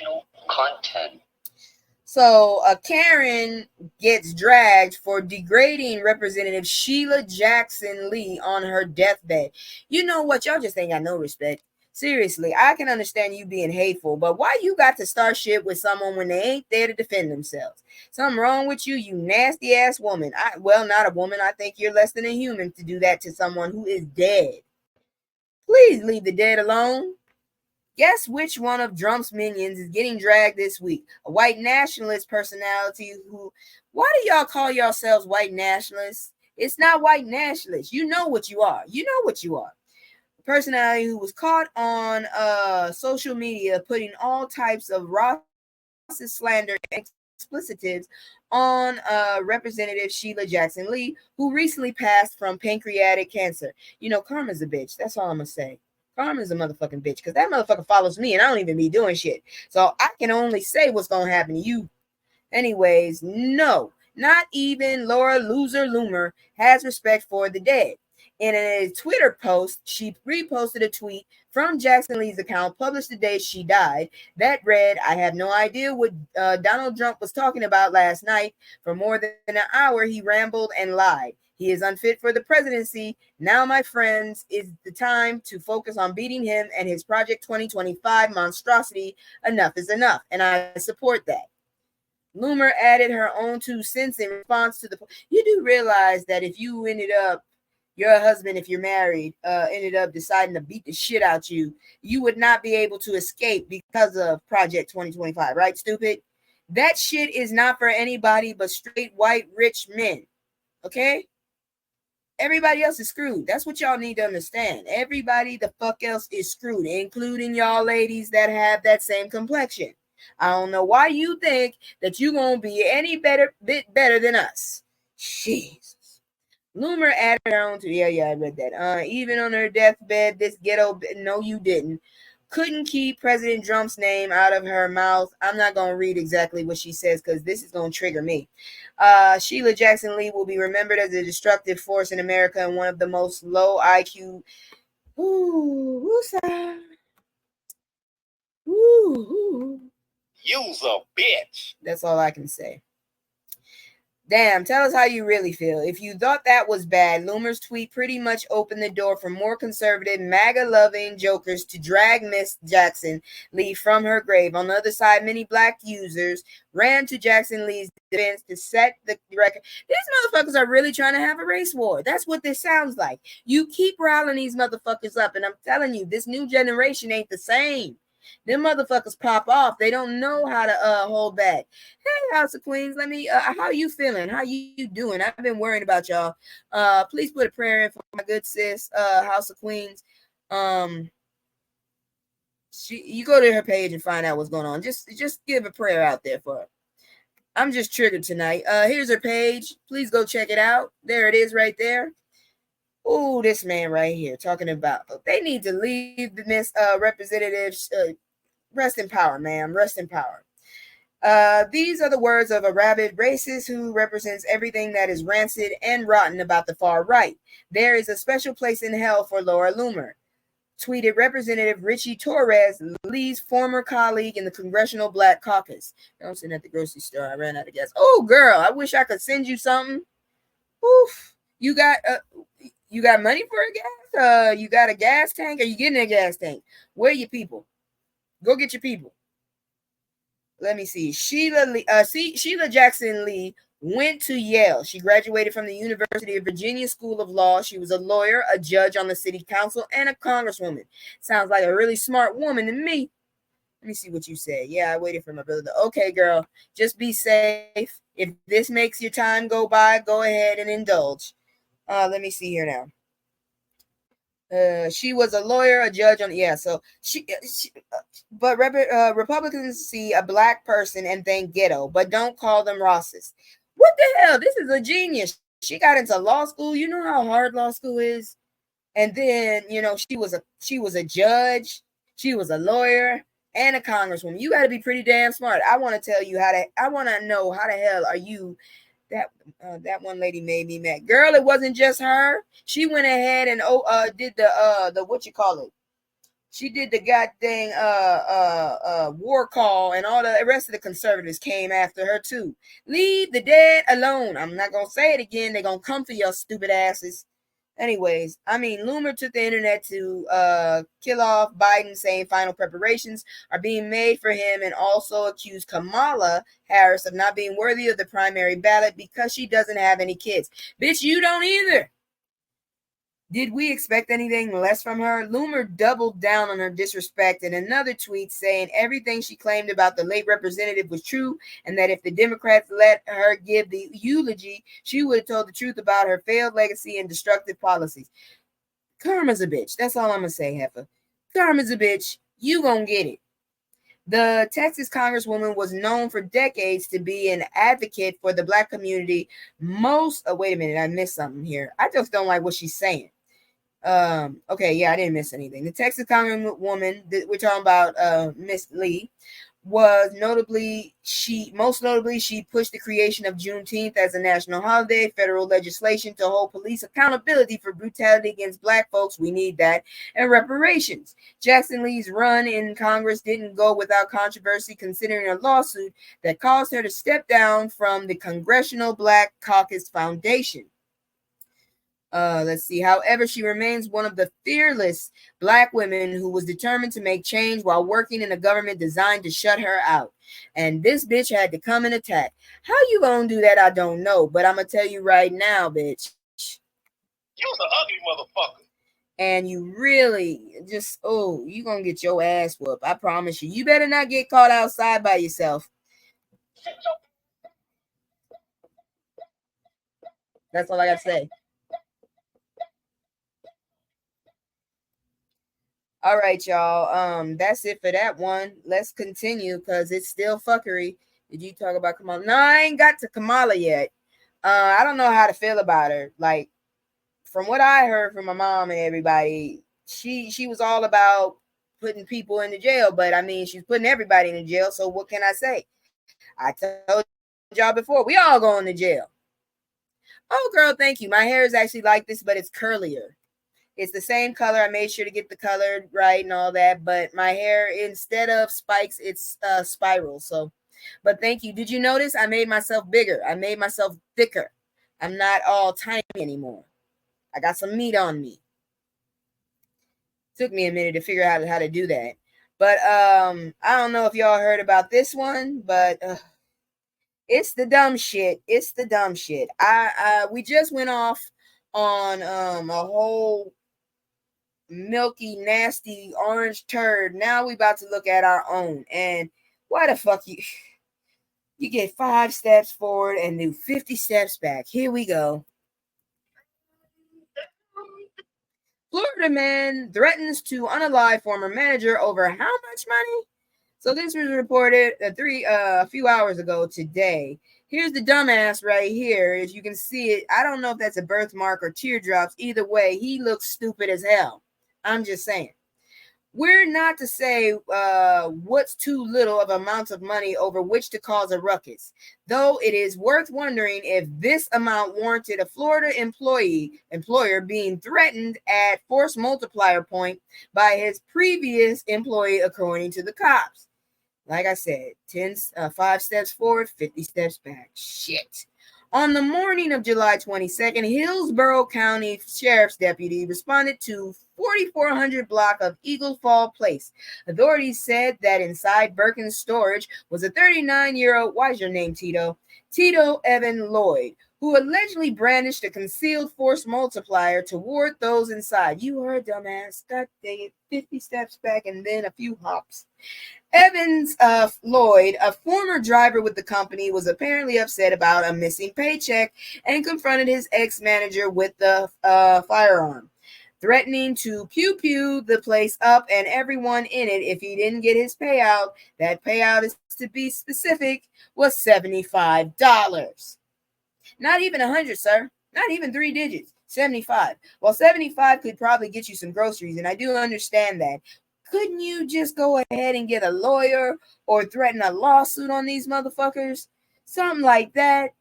educational content. So Karen gets dragged for degrading Representative Sheila Jackson Lee on her deathbed. You know what? Y'all just ain't got no respect. Seriously, I can understand you being hateful, but why you got to start shit with someone when they ain't there to defend themselves? Something wrong with you, you nasty ass woman. Well, not a woman. I think you're less than a human to do that to someone who is dead. Please leave the dead alone. Guess which one of Trump's minions is getting dragged this week? A white nationalist personality who. Why do y'all call yourselves white nationalists? It's not white nationalists. You know what you are. You know what you are. A personality who was caught on social media putting all types of racist slander and explicitives on Representative Sheila Jackson Lee, who recently passed from pancreatic cancer. You know, karma's a bitch. That's all I'm going to say. Karma's a motherfucking bitch because that motherfucker follows me and I don't even be doing shit. So I can only say what's going to happen to you. Anyways, no, not even Laura Loser Loomer has respect for the dead. In a Twitter post, she reposted a tweet from Jackson Lee's account published the day she died that read, I have no idea what Donald Trump was talking about last night. For more than an hour, he rambled and lied. He is unfit for the presidency. Now, my friends, is the time to focus on beating him and his Project 2025 monstrosity. Enough is enough, and I support that. Loomer added her own 2 cents in response to the. You do realize that if you ended up, your husband, if you're married, ended up deciding to beat the shit out you, you would not be able to escape because of Project 2025, right, stupid? That shit is not for anybody but straight white rich men, okay? Everybody else is screwed. That's what y'all need to understand. Everybody the fuck else is screwed, including y'all ladies that have that same complexion. I don't know why you think that you're going to be any bit better than us. Jesus. Loomer added her own to, yeah, I read that. Even on her deathbed, this ghetto, no, you didn't. Couldn't keep President Trump's name out of her mouth. I'm not going to read exactly what she says because this is going to trigger me. Sheila Jackson Lee will be remembered as a destructive force in America and one of the most low IQ. You's a bitch. That's all I can say. Damn, tell us how you really feel. If you thought that was bad, Loomer's tweet pretty much opened the door for more conservative, MAGA-loving jokers to drag Miss Jackson Lee from her grave. On the other side, many black users ran to Jackson Lee's defense to set the record. These motherfuckers are really trying to have a race war. That's what this sounds like. You keep riling these motherfuckers up, and I'm telling you, this new generation ain't the same. Them motherfuckers pop off. They don't know how to hold back. Hey, House of Queens, let me. How you feeling? How you doing? I've been worrying about y'all. Please put a prayer in for my good sis, House of Queens. You go to her page and find out what's going on. Just give a prayer out there for her. I'm just triggered tonight. Here's her page. Please go check it out. There it is, right there. Oh, this man right here talking about they need to leave the Miss Representatives. Rest in power, ma'am. Rest in power. These are the words of a rabid racist who represents everything that is rancid and rotten about the far right. There is a special place in hell for Laura Loomer, tweeted Representative Richie Torres, Lee's former colleague in the Congressional Black Caucus. I'm sitting at the grocery store. I ran out of gas. Oh, girl, I wish I could send you something. Oof. You got money for a gas? You got a gas tank? Are you getting a gas tank? Where are your people? Go get your people. Let me see. Sheila Jackson Lee went to Yale. She graduated from the University of Virginia School of Law. She was a lawyer, a judge on the city council, and a congresswoman. Sounds like a really smart woman to me. Let me see what you say. Yeah, I waited for my brother. Okay, girl, just be safe. If this makes your time go by, go ahead and indulge. Let me see here now. She was a lawyer, a judge on but Republicans see a black person and think ghetto, but don't call them racist. What the hell? This is a genius. She got into law school. You know how hard law school is. And then she was a judge, she was a lawyer, and a congresswoman. You got to be pretty damn smart. I want to know how the hell are you. That one lady made me mad. Girl, it wasn't just her. She went ahead and did the what you call it, She did the goddamn war call, and all the rest of the conservatives came after her too. Leave the dead alone. I'm not gonna say it again. They're gonna come for your stupid asses. Anyways, I mean, Loomer took the internet to kill off Biden, saying final preparations are being made for him, and also accused Kamala Harris of not being worthy of the primary ballot because she doesn't have any kids. Bitch, you don't either. Did we expect anything less from her? Loomer doubled down on her disrespect in another tweet, saying everything she claimed about the late representative was true, and that if the Democrats let her give the eulogy, she would have told the truth about her failed legacy and destructive policies. Karma's a bitch. That's all I'm going to say, Heifer. Karma's a bitch. You gonna get it. The Texas Congresswoman was known for decades to be an advocate for the Black community. Wait a minute, I missed something here. I just don't like what she's saying. Okay, yeah, I didn't miss anything. The Texas Congresswoman that we're talking about, Miss Lee, was most notably she pushed the creation of Juneteenth as a national holiday, federal legislation to hold police accountability for brutality against Black folks. We need that, and reparations. Jackson Lee's run in Congress didn't go without controversy, considering a lawsuit that caused her to step down from the Congressional Black Caucus Foundation. Let's see. However, she remains one of the fearless Black women who was determined to make change while working in a government designed to shut her out. And this bitch had to come and attack. How you gonna do that? I don't know, but I'm gonna tell you right now, bitch. You's an ugly motherfucker. And you really you gonna get your ass whooped. I promise you. You better not get caught outside by yourself. That's all I gotta say. All right, y'all. That's it for that one. Let's continue because it's still fuckery. Did you talk about Kamala? No, I ain't got to Kamala yet. I don't know how to feel about her. Like, from what I heard from my mom and everybody, she was all about putting people in the jail, but I mean, she's putting everybody in the jail. So what can I say? I told y'all before, we all going to jail. Oh, girl, thank you. My hair is actually like this, but it's curlier. It's the same color. I made sure to get the color right and all that, but my hair, instead of spikes, it's spiral. So, but thank you. Did you notice I made myself bigger? I made myself thicker. I'm not all tiny anymore. I got some meat on me. Took me a minute to figure out how to do that. But I don't know if y'all heard about this one, but it's the dumb shit. It's the dumb shit. We just went off on a whole milky, nasty orange turd. Now we about to look at our own. And why the fuck you get 5 steps forward and do 50 steps back. Here we go. Florida man threatens to unalive former manager over how much money? So this was reported a few hours ago today. Here's the dumbass right here. As you can see it, I don't know if that's a birthmark or teardrops. Either way, he looks stupid as hell. I'm just saying. We're not to say what's too little of amounts of money over which to cause a ruckus, though it is worth wondering if this amount warranted a Florida employer being threatened at force multiplier point by his previous employee, according to the cops. Like I said, 5 steps forward, 50 steps back. Shit. On the morning of July 22nd, Hillsborough County Sheriff's Deputy responded to 4400 block of Eagle Fall Place. Authorities said that inside Birkin's storage was a 39-year-old, why is your name Tito? Tito Evan Lloyd, who allegedly brandished a concealed force multiplier toward those inside. You are a dumbass. God dang it. 50 steps back and then a few hops. Evans Lloyd, a former driver with the company, was apparently upset about a missing paycheck and confronted his ex-manager with the firearm, threatening to pew the place up and everyone in it if he didn't get his payout. That payout, is to be specific, was $75. Not even 100, sir. Not even 3 digits. 75. Well, 75 could probably get you some groceries, and I do understand that. Couldn't you just go ahead and get a lawyer or threaten a lawsuit on these motherfuckers? Something like that.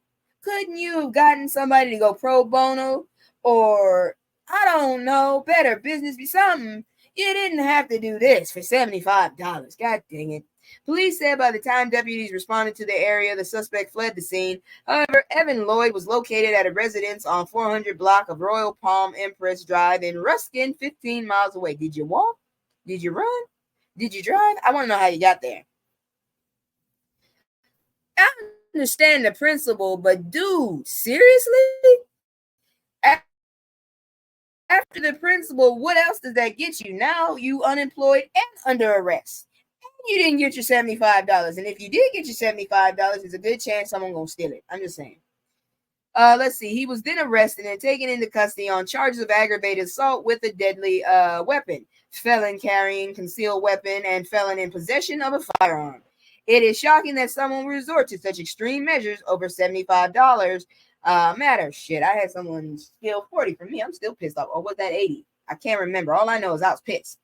Couldn't you have gotten somebody to go pro bono or, I don't know, better business, be something? You didn't have to do this for $75. God dang it. Police said by the time deputies responded to the area, the suspect fled the scene. However, Evan Lloyd was located at a residence on 400 block of Royal Palm Empress Drive in Ruskin, 15 miles away. Did you walk? Did you run? Did you drive? I want to know how you got there. I understand the principle, but dude, seriously? After the principle, what else does that get you? Now you unemployed and under arrest. You didn't get your $75. And if you did get your $75, there's a good chance someone gonna steal it. I'm just saying. Let's see. He was then arrested and taken into custody on charges of aggravated assault with a deadly weapon, felon carrying concealed weapon, and felon in possession of a firearm. It is shocking that someone would resort to such extreme measures over $75 matter. Shit, I had someone steal 40 from me. I'm still pissed off. Or was that 80? I can't remember. All I know is I was pissed.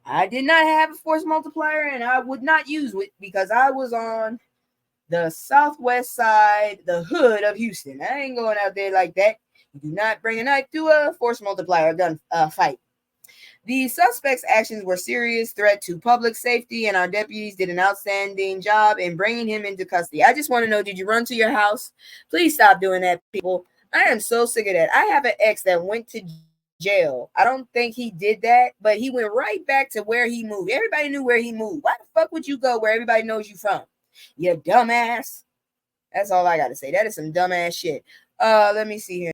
I did not have a force multiplier, and I would not use it because I was on the southwest side, the hood of Houston. I ain't going out there like that. You do not bring a knife to a force multiplier gun fight. The suspect's actions were a serious threat to public safety, and our deputies did an outstanding job in bringing him into custody. I just want to know, did you run to your house? Please stop doing that, people. I am so sick of that. I have an ex that went to jail. I don't think he did that, but he went right back to where he moved. Everybody knew where he moved. Why the fuck would you go where everybody knows you from? You dumbass. That's all I got to say. That is some dumbass shit. Let me see here.